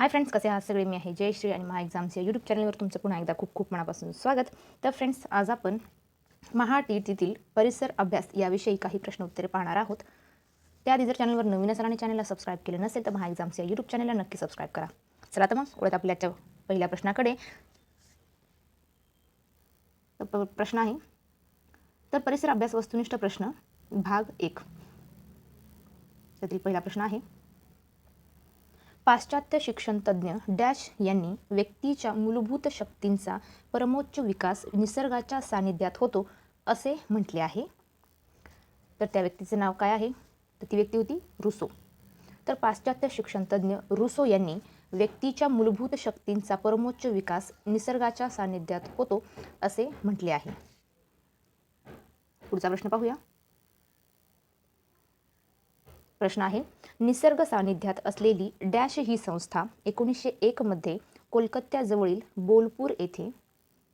Hi friends, कसे आहात सगळे? मी आहे जयश्री आणि महा एक्झाम्स या यूट्यूब चॅनलवर तुमचं पुन्हा एकदा खूप खूप मनापासून स्वागत. तर फ्रेंड्स, आज आपण महा-टी-ईटीतील परिसर अभ्यास याविषयी काही प्रश्न उत्तरे पाहणार आहोत. त्याआधी जर चॅनलवर नवीन असाल आणि चॅनलला सबस्क्राईब केले नसेल तर महा एक्झाम्स या यूट्यूब चॅनलला नक्की सबस्क्राईब करा. चला तर मग वळूयात आपल्या पहिल्या प्रश्नाकडे. प्रश्न आहे, तर परिसर अभ्यास वस्तुनिष्ठ प्रश्न भाग 1. त्यातील पहिला प्रश्न आहे, पाश्चात्य शिक्षण तज्ज्ञ डॅश यांनी व्यक्तीच्या मूलभूत शक्तींचा परमोच्च विकास निसर्गाच्या सानिध्यात होतो असे म्हटले आहे. तर त्या व्यक्तीचे नाव काय आहे? तर ती व्यक्ती होती रुसो. तर पाश्चात्य शिक्षण तज्ज्ञ रुसो यांनी व्यक्तीच्या मूलभूत शक्तींचा परमोच्च विकास निसर्गाच्या सानिध्यात होतो असे म्हटले आहे. पुढचा प्रश्न पाहूया. प्रश्न आहे, निसर्ग सानिध्यात असलेली डॅश ही संस्था 1901 मध्ये कोलकात्याजवळील बोलपूर येथे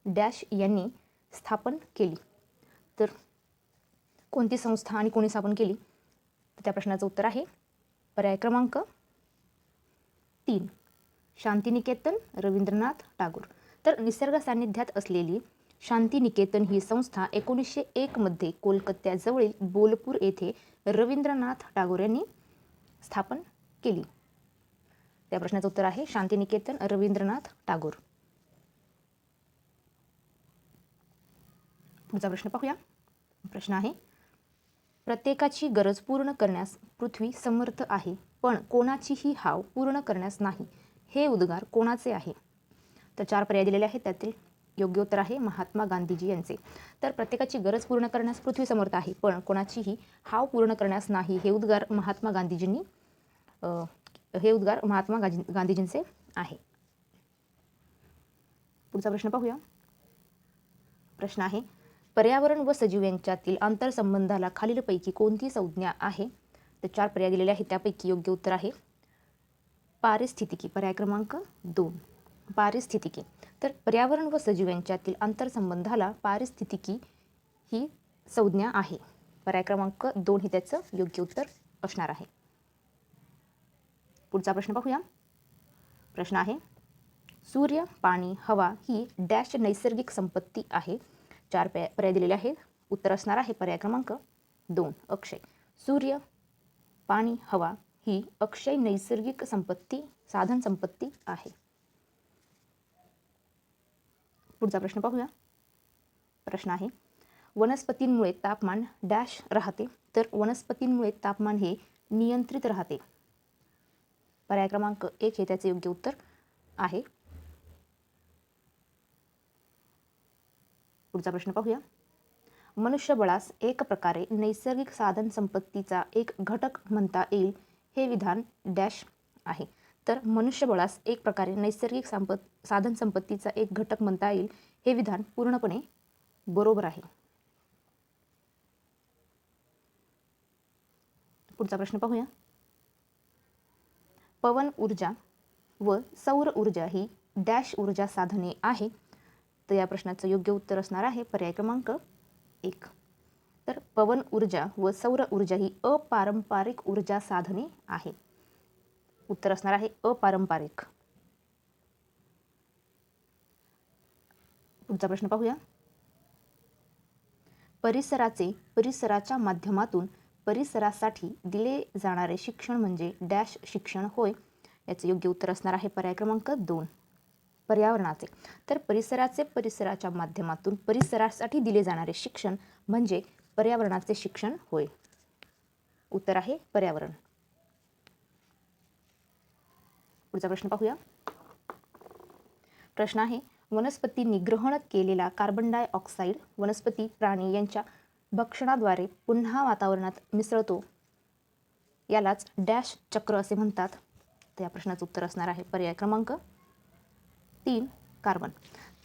डॅश यांनी स्थापन केली. तर कोणती संस्था आणि कोणी स्थापन केली? तर त्या प्रश्नाचं उत्तर आहे पर्याय क्रमांक 3, शांतिनिकेतन रवींद्रनाथ टागोर. तर निसर्ग सानिध्यात असलेली शांतिनिकेतन ही संस्था 1901 मध्ये कोलकात्याजवळील बोलपूर येथे रवींद्रनाथ टागोर यांनी स्थापन केली. त्या प्रश्नाचं उत्तर आहे शांतिनिकेतन रवींद्रनाथ टागोर. पुढचा प्रश्न पाहूया. प्रश्न आहे, प्रत्येकाची गरज पूर्ण करण्यास पृथ्वी समर्थ आहे, पण कोणाचीही हाव पूर्ण करण्यास नाही. हे उद्गार कोणाचे आहे? तर 4 पर्याय दिलेले आहेत. त्यातील योग्य उत्तर आहे महात्मा गांधीजी यांचे. तर प्रत्येकाची गरज पूर्ण करण्यास पृथ्वी समर्थ आहे, पण कोणाचीही हाव पूर्ण करण्यास नाही. हे उद्गार महात्मा गांधीजींचे आहे. पुढचा प्रश्न पाहूया. प्रश्न आहे, पर्यावरण व सजीव यांच्यातील आंतरसंबंधाला खालीलपैकी कोणती संज्ञा आहे? तर 4 पर्याय दिलेले आहेत. त्यापैकी योग्य उत्तर आहे पारिस्थितिकी. पर्याय क्रमांक 2, पारिस्थितिकी. तर पर्यावरण व सजीव यांच्यातील आंतरसंबंधाला पारिस्थितिकी ही संज्ञा आहे. पर्याय क्रमांक 2 हे त्याचं योग्य उत्तर असणार आहे. पुढचा प्रश्न पाहूया. प्रश्न आहे, सूर्य, पाणी, हवा ही डॅश नैसर्गिक संपत्ती आहे. 4 पर्याय दिलेले आहेत. उत्तर असणार आहे पर्याय क्रमांक 2, अक्षय. सूर्य, पाणी, हवा ही अक्षय नैसर्गिक संपत्ती, साधन संपत्ती आहे. पुढचा प्रश्न पाहूया. प्रश्न आहे, वनस्पतींमुळे तापमान डॅश राहते. तर वनस्पतींमुळे तापमान हे नियंत्रित राहते. पर्याय क्रमांक 1 हे त्याचे योग्य उत्तर आहे. पुढचा प्रश्न पाहूया. मनुष्यबळास एक प्रकारे नैसर्गिक साधन संपत्तीचा एक घटक म्हणता येईल. हे विधान डॅश आहे. तर मनुष्यबळास एक प्रकारे नैसर्गिक साधन संपत्तीचा एक घटक म्हणता येईल. हे विधान पूर्णपणे बरोबर आहे. पुढचा प्रश्न पाहूया. पवन ऊर्जा व सौर ऊर्जा ही डॅश ऊर्जा साधने आहे. तर या प्रश्नाचं योग्य उत्तर असणार आहे पर्याय क्रमांक 1. तर पवन ऊर्जा व सौर ऊर्जा ही अपारंपरिक ऊर्जा साधने आहे. उत्तर असणार आहे अपारंपरिक. पुढचा प्रश्न पाहूया. परिसराच्या माध्यमातून परिसरासाठी दिले जाणारे शिक्षण म्हणजे डॅश शिक्षण होय. याचे योग्य उत्तर असणार आहे पर्याय क्रमांक 2, पर्यावरणाचे. तर परिसराच्या माध्यमातून परिसरासाठी दिले जाणारे शिक्षण म्हणजे पर्यावरणाचे शिक्षण होय. उत्तर आहे पर्यावरण. पुढचा प्रश्न पाहूया. प्रश्न आहे, वनस्पतींनी ग्रहण केलेला कार्बन डायऑक्साईड वनस्पती, प्राणी यांच्या भक्षणाद्वारे पुन्हा वातावरणात मिसळतो. यालाच डॅश चक्र असे म्हणतात. तर या प्रश्नाचं उत्तर असणार आहे पर्याय क्रमांक 3, कार्बन.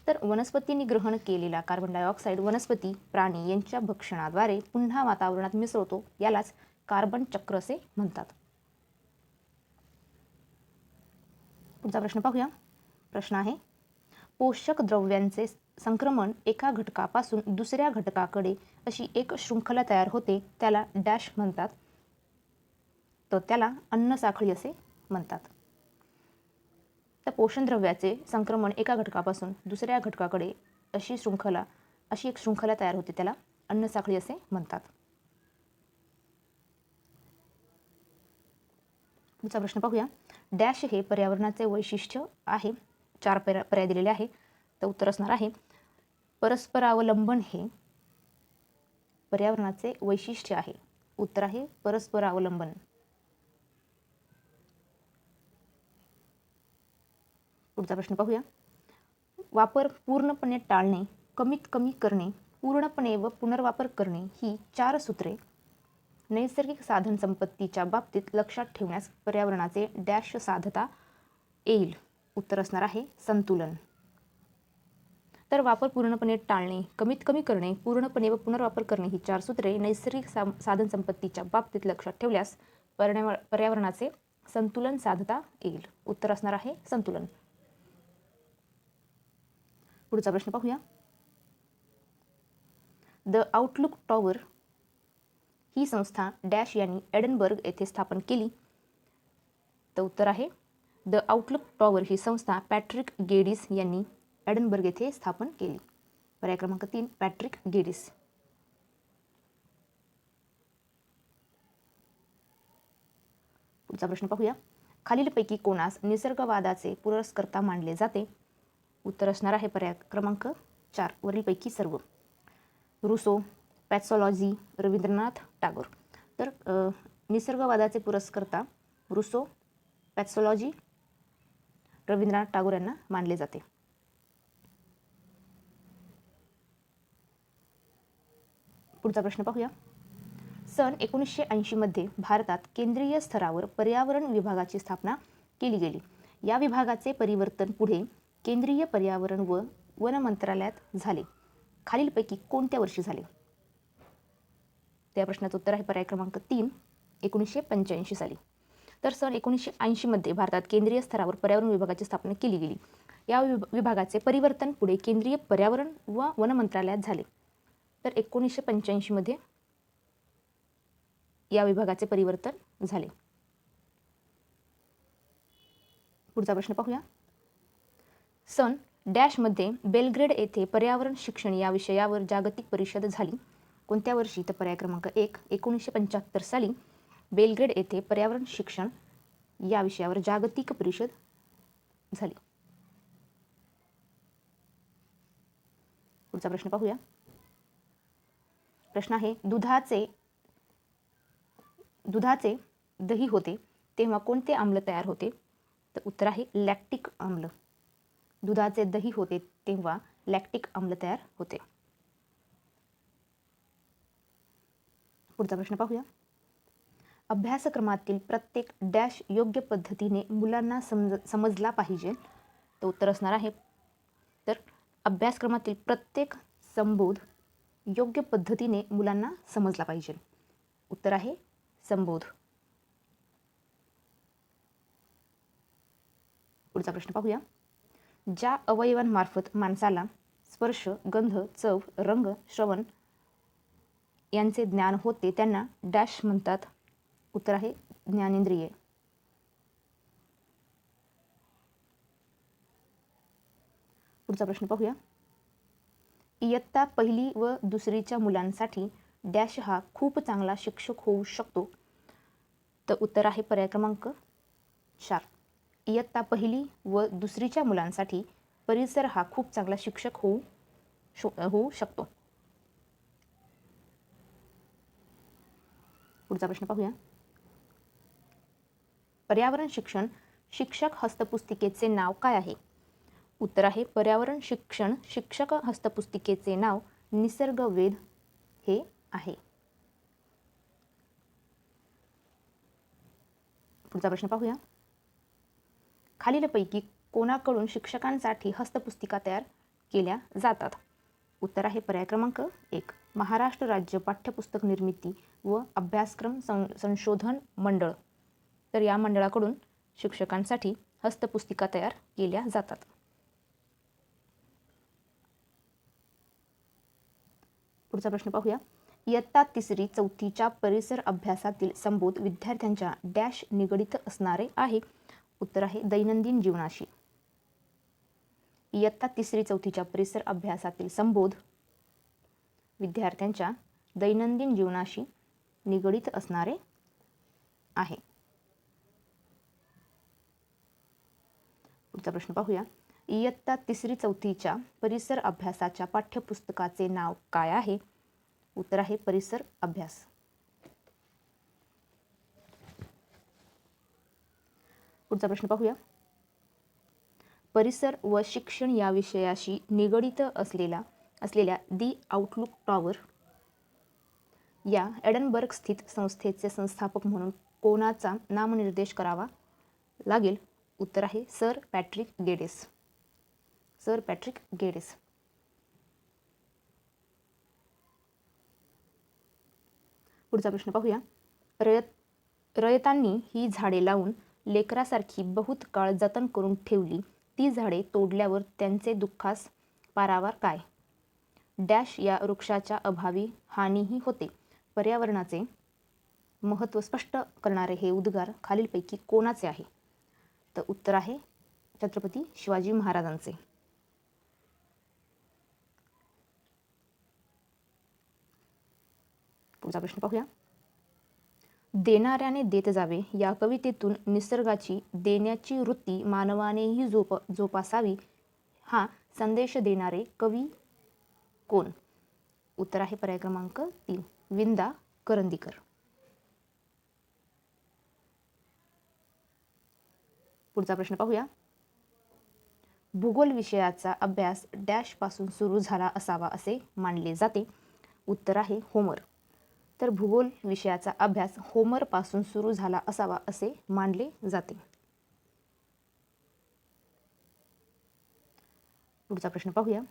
तर वनस्पतींनी ग्रहण केलेला कार्बन डायऑक्साईड वनस्पती, प्राणी यांच्या भक्षणाद्वारे पुन्हा वातावरणात मिसळतो. यालाच कार्बन चक्र असे म्हणतात. पुढचा प्रश्न पाहूया. प्रश्न आहे, पोषक द्रव्यांचे संक्रमण एका घटकापासून दुसऱ्या घटकाकडे अशी एक शृंखला तयार होते. त्याला डॅश म्हणतात. तर त्याला अन्न साखळी असे म्हणतात. तर पोषण द्रव्याचे संक्रमण एका घटकापासून दुसऱ्या घटकाकडे अशी एक शृंखला तयार होते, त्याला अन्नसाखळी असे म्हणतात. पुढचा प्रश्न पाहूया. डॅश हे पर्यावरणाचे वैशिष्ट्य आहे. 4 पर्याय दिलेले आहे. तर उत्तर असणार आहे परस्परावलंबन हे पर्यावरणाचे वैशिष्ट्य आहे. उत्तर आहे परस्परावलंबन. पुढचा प्रश्न पाहूया. वापर पूर्णपणे टाळणे, कमीत कमी करणे, पूर्णपणे व पुनर्वापर करणे ही 4 सूत्रे नैसर्गिक साधन संपत्तीच्या बाबतीत लक्षात ठेवण्यास पर्यावरणाचे डॅश साधता येईल. उत्तर असणार आहे संतुलन. तर वापर पूर्णपणे टाळणे, कमीत कमी करणे, पूर्णपणे व पुनर्वापर करणे ही 4 सूत्रे नैसर्गिक साधन संपत्तीच्या बाबतीत लक्षात ठेवल्यास पर्यावरणाचे संतुलन साधता येईल. उत्तर असणार आहे संतुलन. पुढचा प्रश्न पाहूया. द आउटलुक टॉवर ही संस्था डॅश यांनी एडनबर्ग येथे स्थापन केली. तर उत्तर आहे द आउटलुक टॉवर ही संस्था पॅट्रिक गेडिस यांनी एडनबर्ग येथे स्थापन केली. पर्याय क्रमांक 3 पॅट्रिक गेडिस. पुढचा प्रश्न पाहूया. खालीलपैकी कोणास निसर्गवादाचे पुरस्कर्ता मानले जाते? उत्तर असणार आहे पर्याय क्रमांक 4 वरीलपैकी सर्व. रुसो, पॅथॉलॉजी, रवींद्रनाथ टागोर. तर निसर्गवादाचे पुरस्कर्ता रुसो, पॅथॉलॉजी, रवींद्रनाथ टागोर यांना मानले जाते. पुढचा प्रश्न पाहूया. सन 1980 मध्ये भारतात केंद्रीय स्तरावर पर्यावरण विभागाची स्थापना केली गेली. या विभागाचे परिवर्तन पुढे केंद्रीय पर्यावरण व वन मंत्रालयात झाले. खालीलपैकी कोणत्या वर्षी झाले? त्या प्रश्नाचं उत्तर आहे पर्याय क्रमांक 3 1985 साली. तर सन 1980 मध्ये भारतात केंद्रीय स्तरावर पर्यावरण विभागाची स्थापना केली गेली. या विभागाचे परिवर्तन पुढे केंद्रीय पर्यावरण व वन मंत्रालयात झाले. तर 1985 मध्ये या विभागाचे परिवर्तन झाले. पुढचा प्रश्न पाहूया. सन डॅश मध्ये बेलग्रेड येथे पर्यावरण शिक्षण या विषयावर जागतिक परिषद झाली. कोणत्या वर्षी? तर पर्याय क्रमांक 1 1975 साली बेलग्रेड येथे पर्यावरण शिक्षण या विषयावर जागतिक परिषद झाली. पुढचा प्रश्न पाहूया. प्रश्न आहे दुधाचे दही होते तेव्हा कोणते आम्ल तयार होते? तर उत्तर आहे लॅक्टिक आम्ल. दुधाचे दही होते तेव्हा लॅक्टिक आम्ल तयार होते. पुढचा प्रश्न पाहूया. अभ्यासक्रमातील प्रत्येक डॅश योग्य पद्धतीने मुलांना समजला पाहिजे. तर उत्तर असणार आहे तर अभ्यासक्रमातील प्रत्येक संबोध योग्य पद्धतीने मुलांना समजला पाहिजे. उत्तर आहे संबोध. पुढचा प्रश्न पाहूया. ज्या अवयवांमार्फत माणसाला स्पर्श, गंध, चव, रंग, श्रवण यांचे ज्ञान होते त्यांना डॅश म्हणतात? उत्तर आहे ज्ञानेंद्रिये. पुढचा प्रश्न पाहूया. इयत्ता पहिली व दुसरीच्या मुलांसाठी डॅश हा खूप चांगला शिक्षक होऊ शकतो. तर उत्तर आहे पर्याय क्रमांक 4 इयत्ता पहिली व दुसरीच्या मुलांसाठी परिसर हा खूप चांगला शिक्षक होऊ शकतो. पुढचा प्रश्न पाहूया. पर्यावरण शिक्षण शिक्षक हस्तपुस्तिकेचे नाव काय आहे? उत्तर आहे पर्यावरण शिक्षण शिक्षक हस्तपुस्तिकेचे नाव निसर्गवेध हे आहे. पुढचा प्रश्न पाहूया. खालीलपैकी कोणाकडून शिक्षकांसाठी हस्तपुस्तिका तयार केल्या जातात? उत्तर आहे पर्याय क्रमांक 1 महाराष्ट्र राज्य पाठ्यपुस्तक निर्मिती व अभ्यासक्रम संशोधन मंडळ. तर या मंडळाकडून शिक्षकांसाठी हस्तपुस्तिका तयार केल्या जातात. पुढचा प्रश्न पाहूया. इयत्ता 3री 4थीच्या परिसर अभ्यासातील संबोध विद्यार्थ्यांच्या डॅश निगडित असणारे आहे. उत्तर आहे दैनंदिन जीवनाशी. इयत्ता 3री-4थीच्या परिसर अभ्यासातील संबोध विद्यार्थ्यांच्या दैनंदिन जीवनाशी निगडीत असणारे आहे. पुढचा प्रश्न पाहूया. इयत्ता 3री-4थीच्या परिसर अभ्यासाच्या पाठ्यपुस्तकाचे नाव काय आहे? उत्तर आहे परिसर अभ्यास. पुढचा प्रश्न पाहूया. परिसर व शिक्षण या विषयाशी निगडीत असलेल्या दी आउटलुक टॉवर या एडनबर्ग स्थित संस्थेचे संस्थापक म्हणून कोणाचा नामनिर्देश करावा लागेल? उत्तर आहे sir Patrick Geddes. Sir Patrick Geddes. पुढचा प्रश्न पाहूया. रयतांनी ही झाडे लावून लेकरासारखी बहुत काळ जतन करून ठेवली. ती झाडे तोडल्यावर त्यांचे दुःखास पारावार काय? डॅश या वृक्षाच्या अभावी हानीही होते. पर्यावरणाचे महत्त्व स्पष्ट करणारे हे उद्गार खालीलपैकी कोणाचे आहे? तर उत्तर आहे छत्रपती शिवाजी महाराजांचे. पुढचा प्रश्न पाहूया. देणाऱ्याने देत जावे या कवितेतून निसर्गाची देण्याची वृत्ती मानवानेही जोपासावी हा संदेश देणारे कवी कोण? उत्तर आहे पर्याय क्रमांक 3 विंदा करंदीकर. पुढचा प्रश्न पाहूया. भूगोल विषयाचा अभ्यास डॅश पासून सुरू झाला असावा असे मानले जाते? उत्तर आहे होमर. तर भूगोल विषयाचा अभ्यास होमर पासून सुरू झाला असावा असे मानले जाते. पुढचा प्रश्न पाहूया.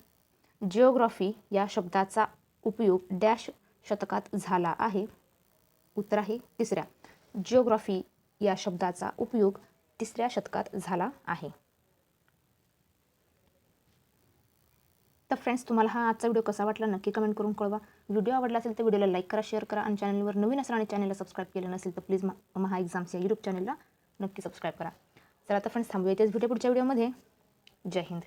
जिओग्राफी या शब्दाचा उपयोग डॅश शतकात झाला आहे? उत्तर आहे 3ऱ्या. जिओग्राफी या शब्दाचा उपयोग 3ऱ्या शतकात झाला आहे. तर फ्रेंड्स, तुम्हाला हा आजचा व्हिडिओ कसा वाटला नक्की कमेंट करून कळवा. व्हिडिओ आवडला असेल तर व्हिडिओला लाईक करा, शेअर करा आणि चॅनलवर नवीन असाल आणि चॅनलला सबस्क्राईब केलं नसेल तर प्लीज महा एक्झाम्स या यूट्यूब चॅनलला नक्की सबस्क्राईब करा. चला तर फ्रेंड्स, थांबूया इथेच. भेटू पुढच्या व्हिडिओमध्ये. जय हिंद.